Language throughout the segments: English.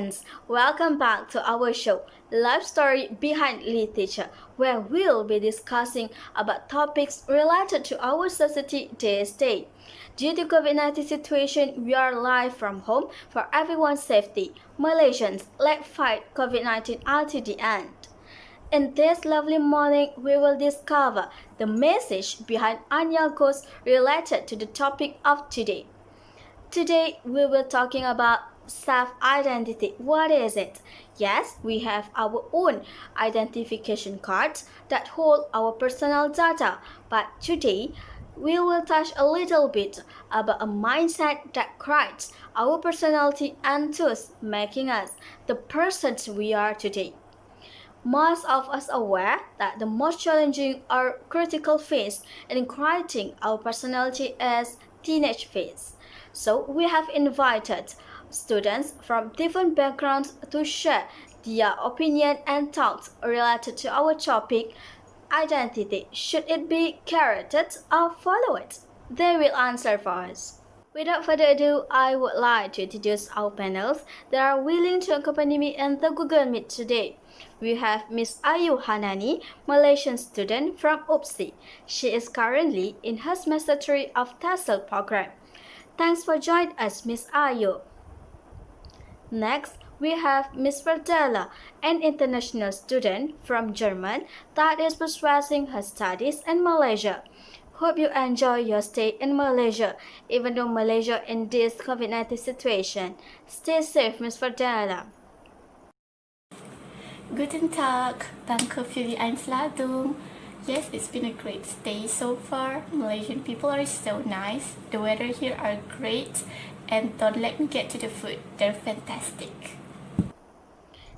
friends, welcome back to our show, Life Story Behind Literature, where we'll be discussing about topics related to our society this day. Due to COVID-19 situation, we are live from home for everyone's safety. Malaysians, let's fight COVID-19 until the end. In this lovely morning, we will discover the message behind Anya goals related to the topic of today. Today, we will talking about self-identity. What is it? Yes, we have our own identification cards that hold our personal data, but today, we will touch a little bit about a mindset that creates our personality and thus making us the persons we are today. Most of us are aware that the most challenging or critical phase in creating our personality is teenage phase. So we have invited students from different backgrounds to share their opinion and thoughts related to our topic, identity. Should it be carroted or followed? They will answer for us. Without further ado, I would like to introduce our panels that are willing to accompany me in the Google Meet today. We have Miss Ayu Hanani, Malaysian student from UPSI. She is currently in her semester 3 of TESOL program. Thanks for joining us, Miss Ayu. Next, we have Miss Farzana, an international student from Germany that is pursuing her studies in Malaysia. Hope you enjoy your stay in Malaysia, even though Malaysia in this COVID-19 situation. Stay safe, Miss Farzana. Guten Tag, danke für die Einladung. Yes, it's been a great stay so far. Malaysian people are so nice. The weather here are great. And don't let me get to the food. They're fantastic.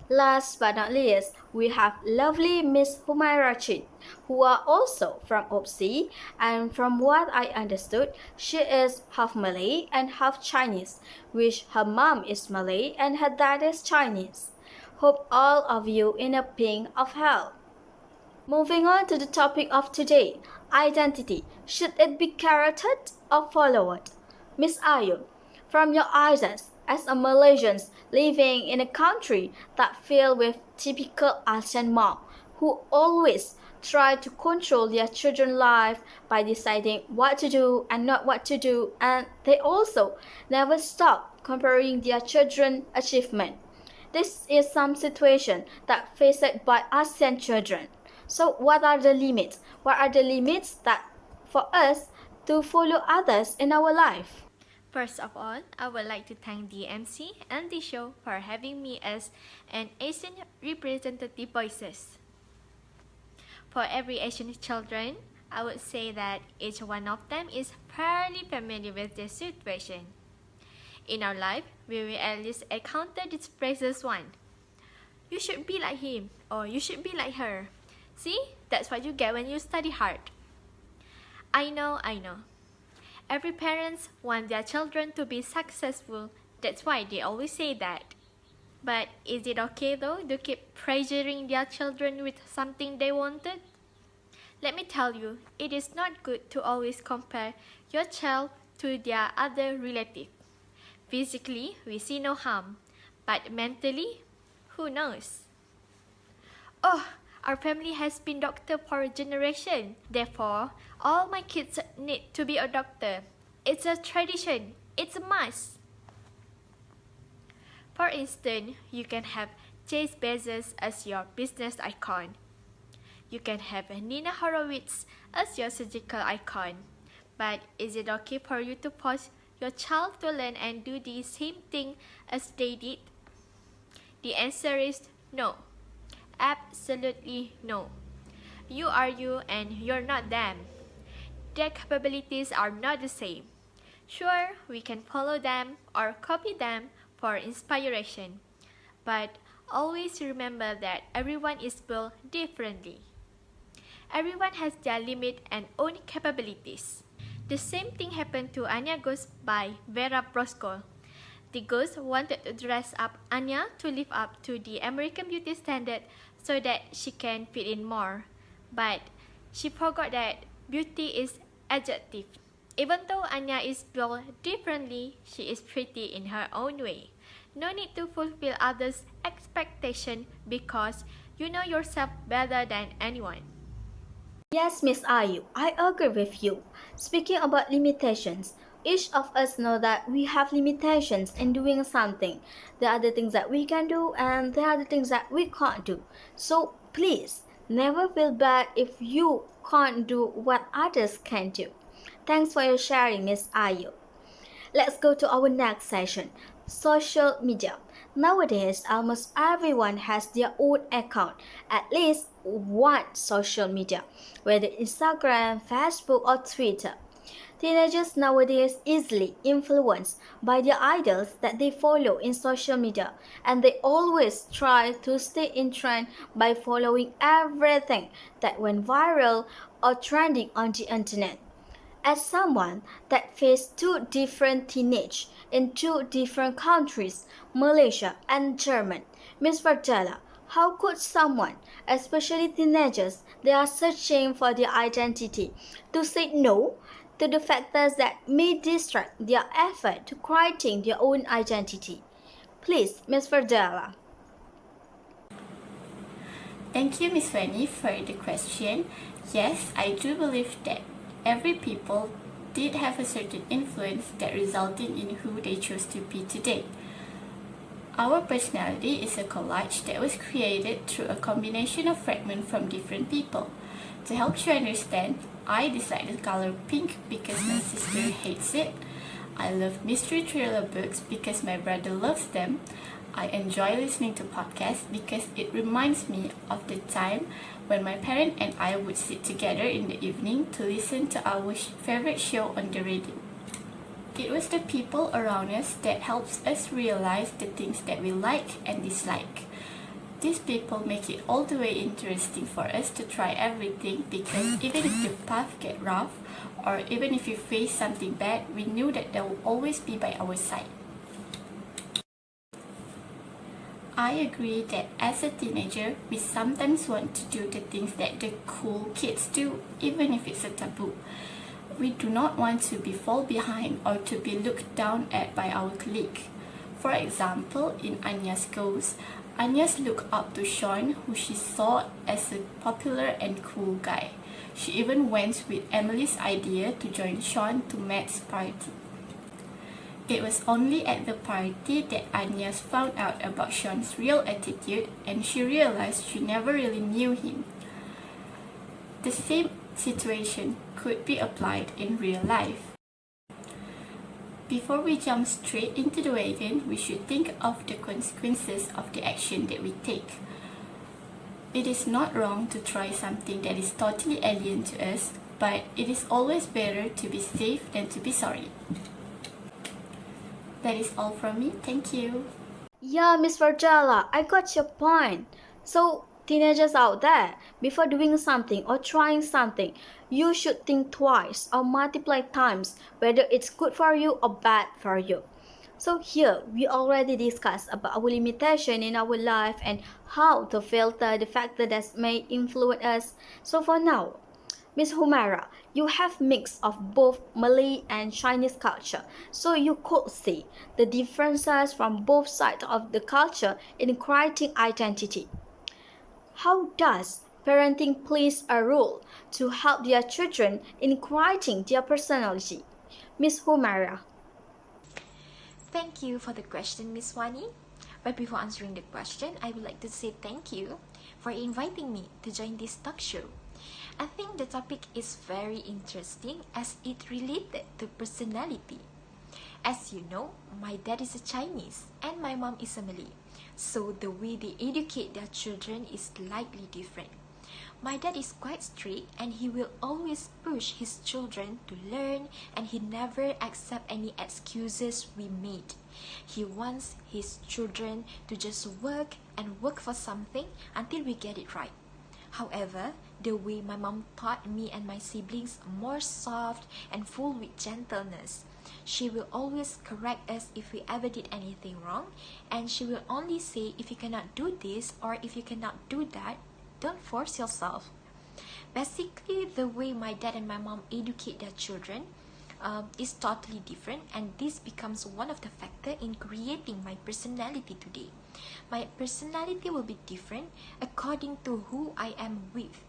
Last but not least, we have lovely Miss Humaira Chin, who are also from UPSI, and from what I understood, she is half Malay and half Chinese, which her mom is Malay and her dad is Chinese. Hope all of you in a ping of health. Moving on to the topic of today, identity. Should it be carroted or followed? Miss Ayu, from your eyes as a Malaysian living in a country that filled with typical Asian mom who always try to control their children's life by deciding what to do and not what to do, and they also never stop comparing their children's achievement. This is some situation that faced by ASEAN children. So what are the limits? What are the limits that for us to follow others in our life? First of all, I would like to thank the MC and the show for having me as an Asian representative voices. For every Asian children, I would say that each one of them is fairly familiar with this situation. In our life, we will at least encounter these phrases once. You should be like him, or you should be like her. See, that's what you get when you study hard. I know. Every parent wants their children to be successful. That's why they always say that. But is it okay though to keep pressuring their children with something they wanted? Let me tell you, it is not good to always compare your child to their other relative. Physically, we see no harm, but mentally, who knows? Oh, our family has been doctor for a generation. Therefore, all my kids need to be a doctor. It's a tradition. It's a must. For instance, you can have Jeff Bezos as your business icon. You can have Nina Horowitz as your surgical icon. But is it okay for you to force your child to learn and do the same thing as they did? The answer is no. Absolutely no. You are you and you're not them. Their capabilities are not the same. Sure, we can follow them or copy them for inspiration. But always remember that everyone is built differently. Everyone has their limit and own capabilities. The same thing happened to Anya Ghost by Vera Brosco. The ghost wanted to dress up Anya to live up to the American beauty standard so that she can fit in more. But she forgot that beauty is adjective. Even though Anya is built differently, she is pretty in her own way. No need to fulfill others' expectation because you know yourself better than anyone. Yes, Miss Ayu, I agree with you. Speaking about limitations, each of us know that we have limitations in doing something. There are the things that we can do and there are the things that we can't do. So please, never feel bad if you can't do what others can do. Thanks for your sharing, Miss Ayu. Let's go to our next session, social media. Nowadays, almost everyone has their own account, at least one social media, whether Instagram, Facebook, or Twitter. Teenagers nowadays easily influenced by the idols that they follow in social media, and they always try to stay in trend by following everything that went viral or trending on the internet. As someone that faced two different teenage in two different countries, Malaysia and Germany, Miss Farzana, how could someone, especially teenagers, they are searching for their identity, to say no to the factors that may distract their effort to creating their own identity? Please, Miss Farzana. Thank you, Miss Fanny, for the question. Yes, I do believe that every people did have a certain influence that resulted in who they chose to be today. Our personality is a collage that was created through a combination of fragments from different people. To help you understand, I dislike the color pink because my sister hates it. I love mystery thriller books because my brother loves them. I enjoy listening to podcasts because it reminds me of the time when my parents and I would sit together in the evening to listen to our favorite show on the radio. It was the people around us that helps us realize the things that we like and dislike. These people make it all the way interesting for us to try everything because even if the path get rough or even if you face something bad, we knew that they will always be by our side. I agree that as a teenager, we sometimes want to do the things that the cool kids do, even if it's a taboo. We do not want to be fall behind or to be looked down at by our colleague. For example, in Anya's goals, Anya's looked up to Sean, who she saw as a popular and cool guy. She even went with Emily's idea to join Sean to Matt's party. It was only at the party that Anya found out about Sean's real attitude and she realized she never really knew him. The same situation could be applied in real life. Before we jump straight into the wagon, we should think of the consequences of the action that we take. It is not wrong to try something that is totally alien to us, but it is always better to be safe than to be sorry. That is all from me. Thank you. Yeah, Miss Farzana, I got your point. So, teenagers out there, before doing something or trying something, you should think twice or multiply times whether it's good for you or bad for you. So here, we already discussed about our limitation in our life and how to filter the factor that may influence us. So for now, Miss Humaira, you have mix of both Malay and Chinese culture, so you could see the differences from both sides of the culture in creating identity. How does parenting plays a role to help their children in creating their personality? Miss Humaira. Thank you for the question, Miss Wani. But before answering the question, I would like to say thank you for inviting me to join this talk show. I think the topic is very interesting as it related to personality. As you know, my dad is a Chinese and my mom is a Malay, so the way they educate their children is slightly different. My dad is quite strict and he will always push his children to learn and he never accept any excuses we made. He wants his children to just work and work for something until we get it right. However, the way my mom taught me and my siblings more soft and full with gentleness. She will always correct us if we ever did anything wrong, and she will only say if you cannot do this or if you cannot do that, don't force yourself. Basically, the way my dad and my mom educate their children, is totally different, and this becomes one of the factors in creating my personality today. My personality will be different according to who I am with.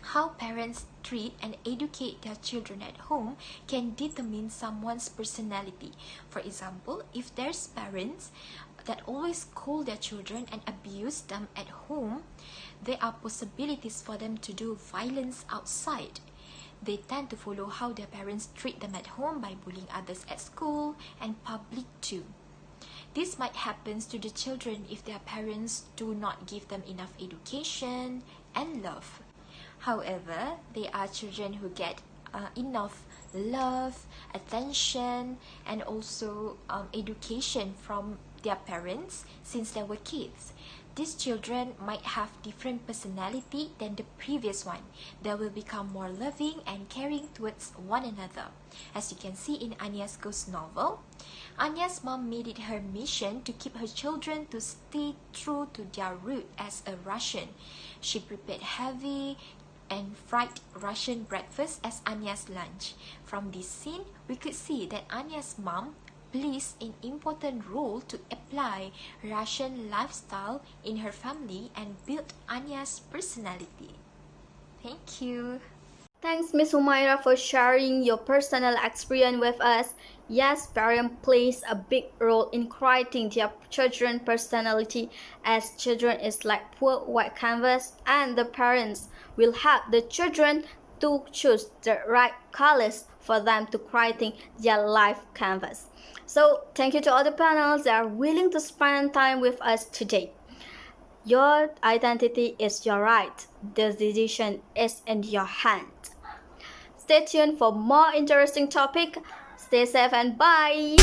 How parents treat and educate their children at home can determine someone's personality. For example, if there's parents that always scold their children and abuse them at home, there are possibilities for them to do violence outside. They tend to follow how their parents treat them at home by bullying others at school and public too. This might happen to the children if their parents do not give them enough education and love. However, there are children who get enough love, attention, and also education from their parents since they were kids. These children might have different personality than the previous one. They will become more loving and caring towards one another. As you can see in Anya's ghost novel, Anya's mom made it her mission to keep her children to stay true to their root as a Russian. She prepared heavy and fried Russian breakfast as Anya's lunch. From this scene, we could see that Anya's mom plays an important role to apply Russian lifestyle in her family and build Anya's personality. Thank you. Thanks, Miss Humaira, for sharing your personal experience with us. Yes, parents plays a big role in creating their children's personality, as children is like poor white canvas, and the parents will help the children to choose the right colors for them to creating their life canvas. So thank you to all the panels that are willing to spend time with us today. Your identity is your right. The decision is in your hand. Stay tuned for more interesting topic. Stay safe and bye.